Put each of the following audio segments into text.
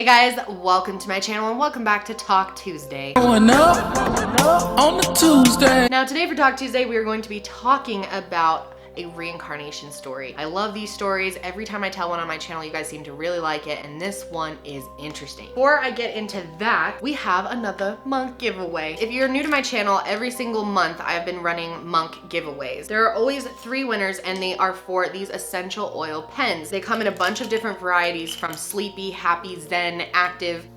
Hey guys, welcome to my channel and welcome back to Talk Tuesday. Going up on the Tuesday. Now today for Talk Tuesday, we are going to be talking about a reincarnation story. I love these stories. Every time I tell one on my channel, you guys seem to really like it, and this one is interesting. Before I get into that, we have another monk giveaway. If you're new to my channel, every single month I have been running monk giveaways. There are always 3 winners, and they are for these essential oil pens. They come in a bunch of different varieties from sleepy, happy, zen, active.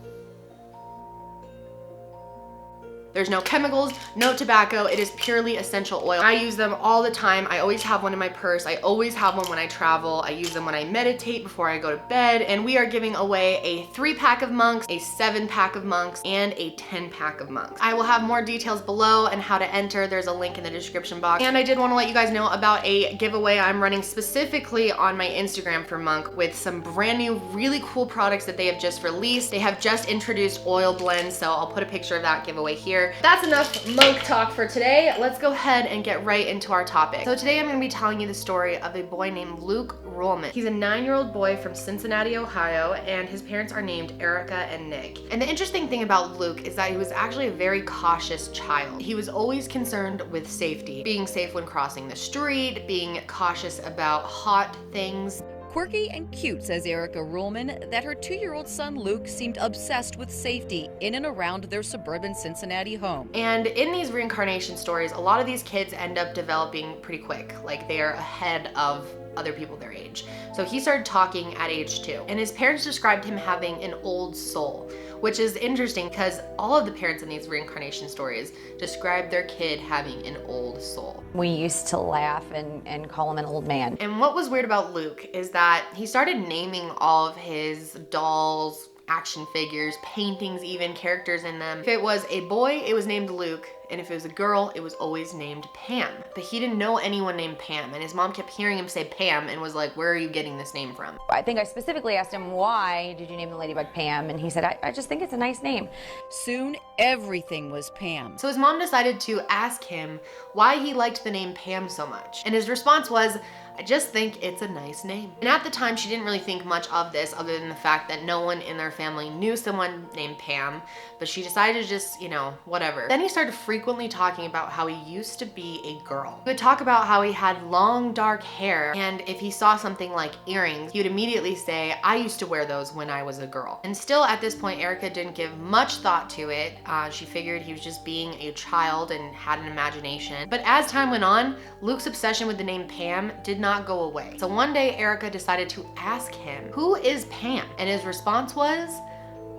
There's no chemicals, no tobacco. It is purely essential oil. I use them all the time. I always have one in my purse. I always have one when I travel. I use them when I meditate before I go to bed. And we are giving away a 3-pack of monks, a 7-pack of monks, and a 10-pack of monks. I will have more details below and how to enter. There's a link in the description box. And I did want to let you guys know about a giveaway I'm running specifically on my Instagram for monk with some brand new, really cool products that they have just released. They have just introduced oil blends, so I'll put a picture of that giveaway here. That's enough monk talk for today. Let's go ahead and get right into our topic. So today I'm going to be telling you the story of a boy named Luke Ruehlman. He's a 9-year-old boy from Cincinnati, Ohio, and his parents are named Erica and Nick. And the interesting thing about Luke is that he was actually a very cautious child. He was always concerned with safety, being safe when crossing the street, being cautious about hot things. Quirky and cute, says Erica Ruehlman, that her 2-year-old son Luke seemed obsessed with safety in and around their suburban Cincinnati home. And in these reincarnation stories, a lot of these kids end up developing pretty quick. Like they are ahead of other people their age. So he started talking at age 2, and his parents described him having an old soul, which is interesting because all of the parents in these reincarnation stories describe their kid having an old soul. We used to laugh and call him an old man. And what was weird about Luke is that he started naming all of his dolls, action figures, paintings, even characters in them. If it was a boy, it was named Luke, and if it was a girl, it was always named Pam. But he didn't know anyone named Pam, and his mom kept hearing him say Pam and was like, where are you getting this name from? I think I specifically asked him, why did you name the ladybug Pam? And he said, I just think it's a nice name. Soon, everything was Pam. So his mom decided to ask him why he liked the name Pam so much. And his response was, I just think it's a nice name. And at the time, she didn't really think much of this other than the fact that no one in their family knew someone named Pam, but she decided to just, whatever. Then he started frequently talking about how he used to be a girl. He would talk about how he had long, dark hair, and if he saw something like earrings, he would immediately say, I used to wear those when I was a girl. And still at this point, Erica didn't give much thought to it. She figured he was just being a child and had an imagination. But as time went on, Luke's obsession with the name Pam did not go away. So one day Erica decided to ask him, who is Pam? And his response was,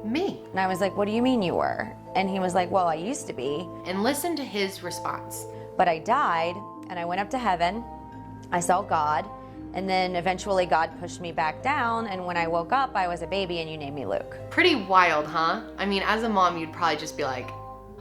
me. And I was like, what do you mean you were? And he was like, well, I used to be. And listen to his response. But I died and I went up to heaven. I saw God. And then eventually God pushed me back down. And when I woke up, I was a baby and you named me Luke. Pretty wild, huh? I mean, as a mom, you'd probably just be like,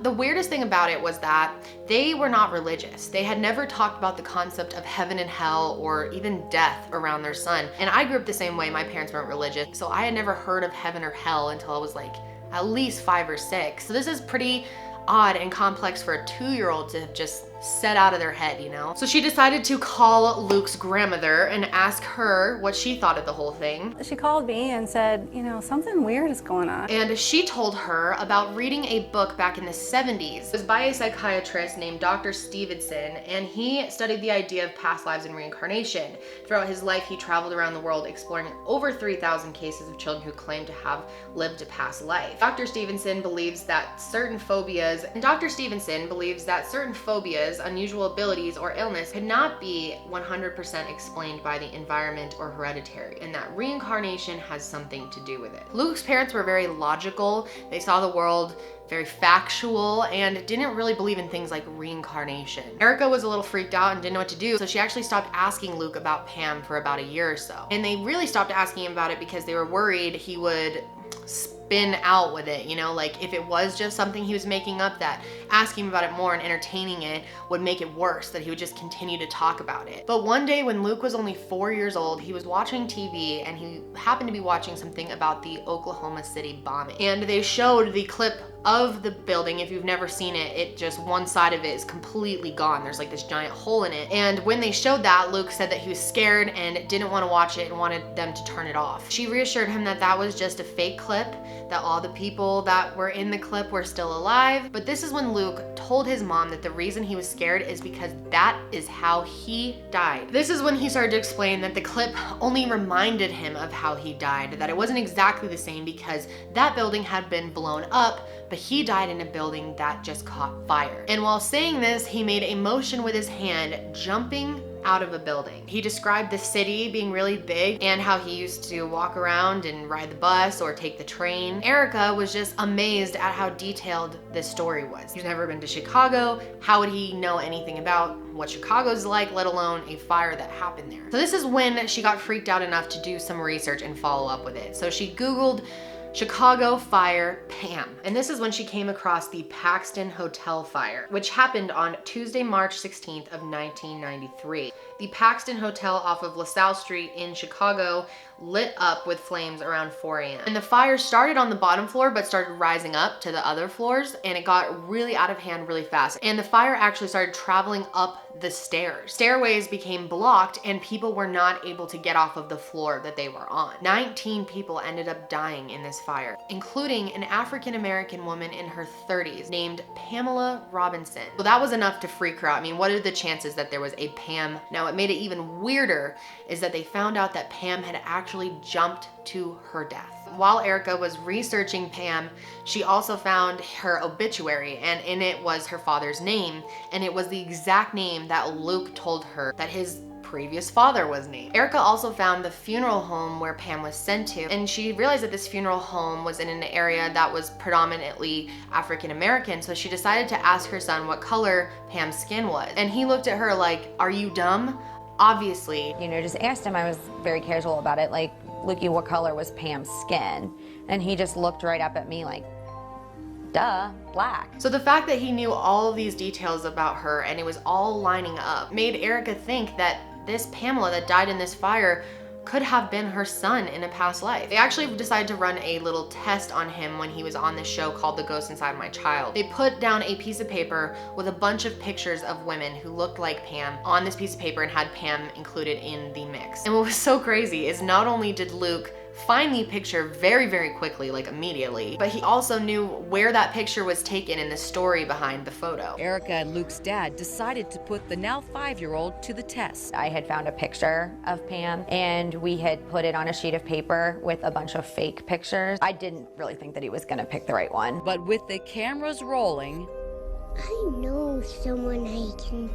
the weirdest thing about it was that they were not religious. They had never talked about the concept of heaven and hell or even death around their son. And I grew up the same way. My parents weren't religious, so I had never heard of heaven or hell until I was like at least 5 or 6. So this is pretty odd and complex for a 2-year-old to just set out of their head, So she decided to call Luke's grandmother and ask her what she thought of the whole thing. She called me and said, something weird is going on. And she told her about reading a book back in the 70s. It was by a psychiatrist named Dr. Stevenson, and he studied the idea of past lives and reincarnation. Throughout his life, he traveled around the world exploring over 3,000 cases of children who claimed to have lived a past life. Dr. Stevenson believes that certain phobias, unusual abilities, or illness could not be 100% explained by the environment or hereditary, and that reincarnation has something to do with it. Luke's parents were very logical. They saw the world very factual and didn't really believe in things like reincarnation. Erica was a little freaked out and didn't know what to do, so she actually stopped asking Luke about Pam for about a year or so. And they really stopped asking him about it because they were worried he would spin spin out with it, you know, like if it was just something he was making up, that asking about it more and entertaining it would make it worse, that he would just continue to talk about it. But one day when Luke was only 4 years old, he was watching TV and he happened to be watching something about the Oklahoma City bombing. And they showed the clip of the building. If you've never seen it, it just, one side of it is completely gone. There's like this giant hole in it. And when they showed that, Luke said that he was scared and didn't want to watch it and wanted them to turn it off. She reassured him that that was just a fake clip, that all the people that were in the clip were still alive. But this is when Luke told his mom that the reason he was scared is because that is how he died. This is when he started to explain that the clip only reminded him of how he died, that it wasn't exactly the same because that building had been blown up, but he died in a building that just caught fire. And while saying this, he made a motion with his hand, jumping out of a building. He described the city being really big and how he used to walk around and ride the bus or take the train. Erica was just amazed at how detailed this story was. He's never been to Chicago. How would he know anything about what Chicago's like, let alone a fire that happened there? So this is when she got freaked out enough to do some research and follow up with it. So she Googled Chicago fire Pam. And this is when she came across the Paxton Hotel fire, which happened on Tuesday, March 16th of 1993. The Paxton Hotel off of LaSalle Street in Chicago lit up with flames around 4 a.m. And the fire started on the bottom floor, but started rising up to the other floors, and it got really out of hand really fast. And the fire actually started traveling up the stairs. Stairways became blocked and people were not able to get off of the floor that they were on. 19 people ended up dying in this fire, including an African-American woman in her 30s named Pamela Robinson. So that was enough to freak her out. I mean, what are the chances that there was a Pam? Now, what made it even weirder is that they found out that Pam had actually jumped to her death. While Erica was researching Pam, she also found her obituary, and in it was her father's name, and it was the exact name that Luke told her that his previous father was named. Erica also found the funeral home where Pam was sent to, and she realized that this funeral home was in an area that was predominantly African American, so she decided to ask her son what color Pam's skin was. And he looked at her like, "Are you dumb?" Obviously. You know, just asked him, I was very casual about it, like, Lukey, what color was Pam's skin? And he just looked right up at me like, duh, black. So the fact that he knew all of these details about her and it was all lining up made Erica think that this Pamela that died in this fire could have been her son in a past life. They actually decided to run a little test on him when he was on this show called The Ghost Inside My Child. They put down a piece of paper with a bunch of pictures of women who looked like Pam on this piece of paper and had Pam included in the mix. And what was so crazy is not only did Luke find the picture very, very quickly, like immediately, but he also knew where that picture was taken and the story behind the photo. Erica and Luke's dad decided to put the now 5-year-old to the test. I had found a picture of Pam and we had put it on a sheet of paper with a bunch of fake pictures. I didn't really think that he was gonna pick the right one. But with the cameras rolling, I know someone I can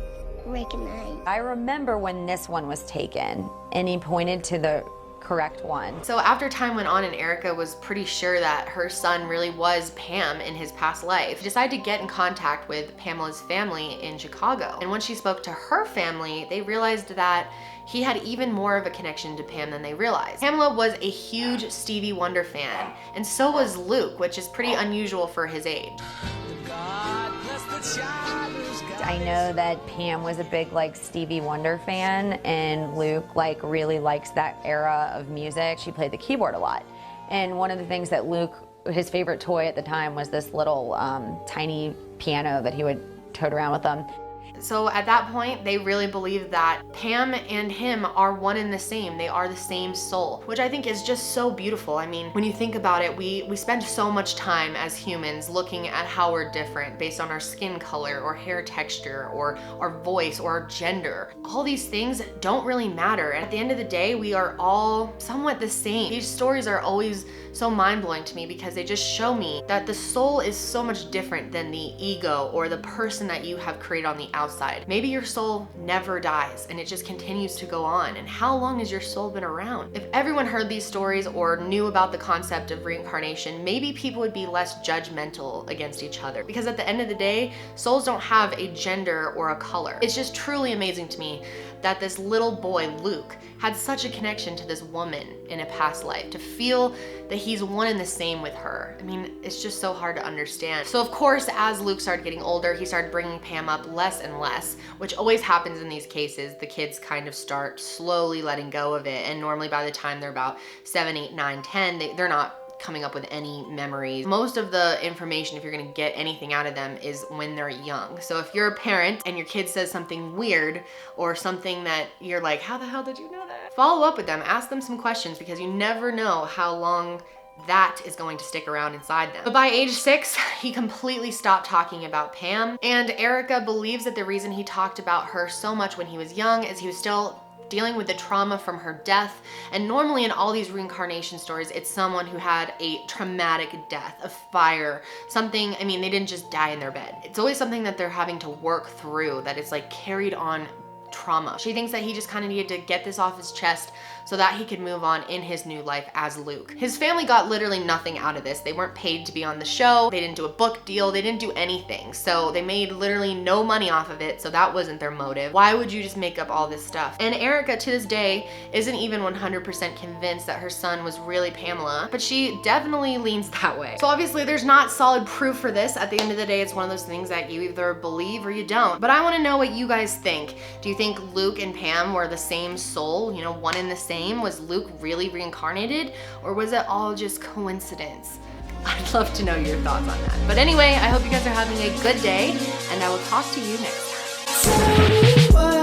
recognize. I remember when this one was taken and he pointed to the correct one. So after time went on and Erica was pretty sure that her son really was Pam in his past life, she decided to get in contact with Pamela's family in Chicago. And when she spoke to her family, they realized that he had even more of a connection to Pam than they realized. Pamela was a huge Stevie Wonder fan, and so was Luke, which is pretty unusual for his age. I know that Pam was a big like Stevie Wonder fan and Luke like really likes that era of music. She played the keyboard a lot. And one of the things that Luke, his favorite toy at the time was this little tiny piano that he would tote around with him. So at that point, they really believed that Pam and him are one and the same. They are the same soul, which I think is just so beautiful. I mean, when you think about it, we spend so much time as humans looking at how we're different based on our skin color or hair texture or our voice or our gender. All these things don't really matter. And at the end of the day, we are all somewhat the same. These stories are always so mind-blowing to me because they just show me that the soul is so much different than the ego or the person that you have created on the outside. outside. Maybe your soul never dies and it just continues to go on. And how long has your soul been around? If everyone heard these stories or knew about the concept of reincarnation, maybe people would be less judgmental against each other. Because at the end of the day, souls don't have a gender or a color. It's just truly amazing to me that this little boy, Luke, had such a connection to this woman in a past life, to feel that he's one and the same with her. I mean, it's just so hard to understand. So of course, as Luke started getting older, he started bringing Pam up less and less, which always happens in these cases. The kids kind of start slowly letting go of it, and normally by the time they're about 7, 8, 9, 10, they're not coming up with any memories. Most of the information, if you're gonna get anything out of them, is when they're young. So if you're a parent and your kid says something weird or something that you're like, how the hell did you know that? Follow up with them, ask them some questions, because you never know how long that is going to stick around inside them. But by age 6, he completely stopped talking about Pam, and Erica believes that the reason he talked about her so much when he was young is he was still dealing with the trauma from her death. And normally in all these reincarnation stories, it's someone who had a traumatic death, a fire, something, I mean, they didn't just die in their bed. It's always something that they're having to work through, that it's like carried on trauma. She thinks that he just kind of needed to get this off his chest so that he could move on in his new life as Luke. His family got literally nothing out of this. They weren't paid to be on the show. They didn't do a book deal. They didn't do anything. So they made literally no money off of it. So that wasn't their motive. Why would you just make up all this stuff? And Erica to this day isn't even 100% convinced that her son was really Pamela, but she definitely leans that way. So obviously there's not solid proof for this. At the end of the day, it's one of those things that you either believe or you don't. But I want to know what you guys think. Do you think Luke and Pam were the same soul, you know, one and the same? Was Luke really reincarnated, or was it all just coincidence? I'd love to know your thoughts on that. But anyway, I hope you guys are having a good day, and I will talk to you next time.